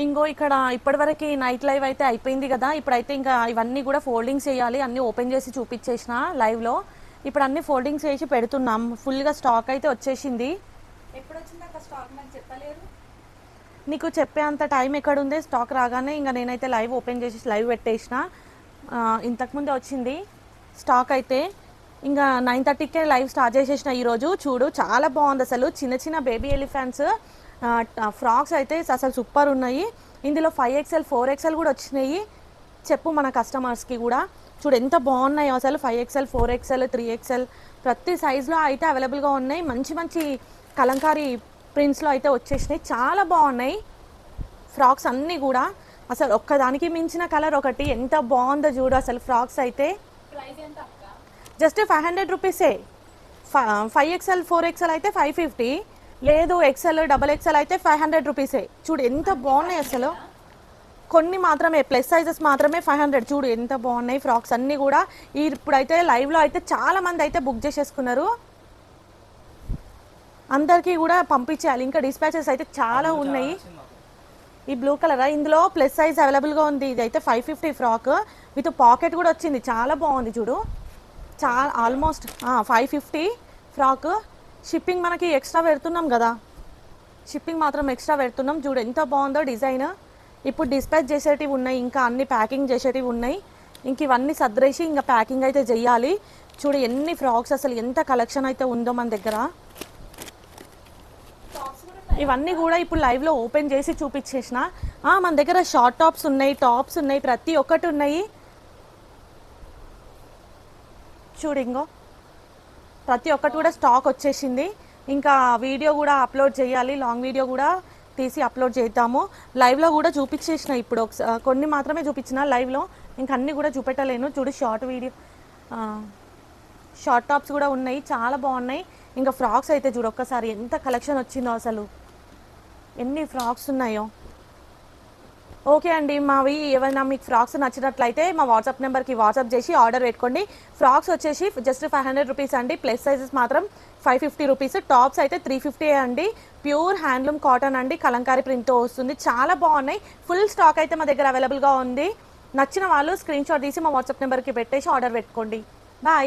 ఇంకో ఇక్కడ ఇప్పటివరకు నైట్ లైవ్ అయితే అయిపోయింది కదా. ఇప్పుడైతే ఇంకా ఇవన్నీ కూడా ఫోల్డింగ్స్ చేయాలి. అన్నీ ఓపెన్ చేసి చూపించేసిన లైవ్లో. ఇప్పుడు అన్ని ఫోల్డింగ్స్ చేసి పెడుతున్నాం. ఫుల్గా స్టాక్ అయితే వచ్చేసింది. ఎప్పుడు వచ్చిందాక స్టాక్ నాకు చెప్పలేరు. నీకు చెప్పే అంత టైం ఎక్కడ ఉంది? స్టాక్ రాగానే ఇంకా నేనైతే లైవ్ ఓపెన్ చేసి లైవ్ పెట్టేసిన. ఇంతకుముందే వచ్చింది స్టాక్ అయితే. ఇంకా 9:30కే లైవ్ స్టార్ట్ చేసేసిన ఈరోజు. చూడు చాలా బాగుంది అసలు. చిన్న చిన్న బేబీ ఎలిఫెంట్స్ ఫ్రాక్స్ అయితే అసలు సూపర్ ఉన్నాయి. ఇందులో 5XL 4XL కూడా వచ్చినాయి. చెప్పు మన కస్టమర్స్కి కూడా. చూడు ఎంత బాగున్నాయో అసలు. 5XL 4XL 3XL ప్రతి సైజులో అయితే అవైలబుల్గా ఉన్నాయి. మంచి మంచి కలంకారీ ప్రింట్స్లో అయితే వచ్చేసినాయి. చాలా బాగున్నాయి ఫ్రాక్స్ అన్నీ కూడా. అసలు ఒక్కదానికి మించిన కలర్ ఒకటి. ఎంత బాగుందో చూడు అసలు ఫ్రాక్స్ అయితే. ప్రైస్ ఎంత అక్క? జస్ట్ 500 రూపీసే. 5XL 4XL అయితే 550. లేదు XL XXL అయితే 500 రూపీసే. చూడు ఎంత బాగున్నాయి అసలు. కొన్ని మాత్రమే ప్లస్ సైజెస్ మాత్రమే 500. చూడు ఎంత బాగున్నాయి ఫ్రాక్స్ అన్నీ కూడా. ఇప్పుడైతే లైవ్లో అయితే చాలా మంది అయితే బుక్ చేసేసుకున్నారు. అందరికీ కూడా పంపించేయాలి. ఇంకా డిస్పాచెస్ అయితే చాలా ఉన్నాయి. ఈ బ్లూ కలర్ ఇందులో ప్లస్ సైజ్ అవైలబుల్గా ఉంది. ఇది అయితే 550 ఫ్రాక్ విత్ పాకెట్ కూడా వచ్చింది. చాలా బాగుంది చూడు. చాలా ఆల్మోస్ట్ 550 ఫ్రాక్. షిప్పింగ్ మనకి ఎక్స్ట్రా పెడుతున్నాం కదా. షిప్పింగ్ మాత్రం ఎక్స్ట్రా పెడుతున్నాం. చూడు ఎంత బాగుందో డిజైన్. ఇప్పుడు డిస్పాచ్ చేసేటివి ఉన్నాయి. ఇంకా అన్ని ప్యాకింగ్ చేసేటివి ఉన్నాయి. ఇంక ఇవన్నీ సర్దేసి ఇంకా ప్యాకింగ్ అయితే చెయ్యాలి. చూడు ఎన్ని ఫ్రాక్స్ అసలు. ఎంత కలెక్షన్ అయితే ఉందో మన దగ్గర. ఇవన్నీ కూడా ఇప్పుడు లైవ్లో ఓపెన్ చేసి చూపించేసిన. మన దగ్గర షార్ట్ టాప్స్ ఉన్నాయి, టాప్స్ ఉన్నాయి, ప్రతి ఒక్కటి ఉన్నాయి. చూడు ఇంకో ప్రతి ఒక్కటి కూడా స్టాక్ వచ్చేసింది. ఇంకా వీడియో కూడా అప్లోడ్ చేయాలి. లాంగ్ వీడియో కూడా తీసి అప్లోడ్ చేద్దాము. లైవ్లో కూడా చూపించేసిన. ఇప్పుడు కొన్ని మాత్రమే చూపించిన లైవ్లో. ఇంకా అన్నీ కూడా చూపెట్టలేను. చూడు షార్ట్ వీడియో షార్ట్ టాప్స్ కూడా ఉన్నాయి. చాలా బాగున్నాయి. ఇంకా ఫ్రాక్స్ అయితే చూడు ఒక్కసారి ఎంత కలెక్షన్ వచ్చిందో అసలు. ఎన్ని ఫ్రాక్స్ ఉన్నాయో. ఓకే అండి, మావి ఏమైనా మీకు ఫ్రాక్స్ నచ్చినట్లయితే మా వాట్సాప్ నెంబర్కి వాట్సాప్ చేసి ఆర్డర్ పెట్టుకోండి. ఫ్రాక్స్ వచ్చేసి జస్ట్ 500 రూపీస్ అండి. ప్లస్ సైజెస్ మాత్రం 550 రూపీస్. టాప్స్ అయితే 350 అండి. ప్యూర్ హ్యాండ్లూమ్ కాటన్ అండి. కలంకారీ ప్రింట్తో వస్తుంది. చాలా బాగున్నాయి. ఫుల్ స్టాక్ అయితే మా దగ్గర అవైలబుల్గా ఉంది. నచ్చిన వాళ్ళు స్క్రీన్ షాట్ తీసి మా వాట్సాప్ నెంబర్కి పెట్టేసి ఆర్డర్ పెట్టుకోండి. బాయ్.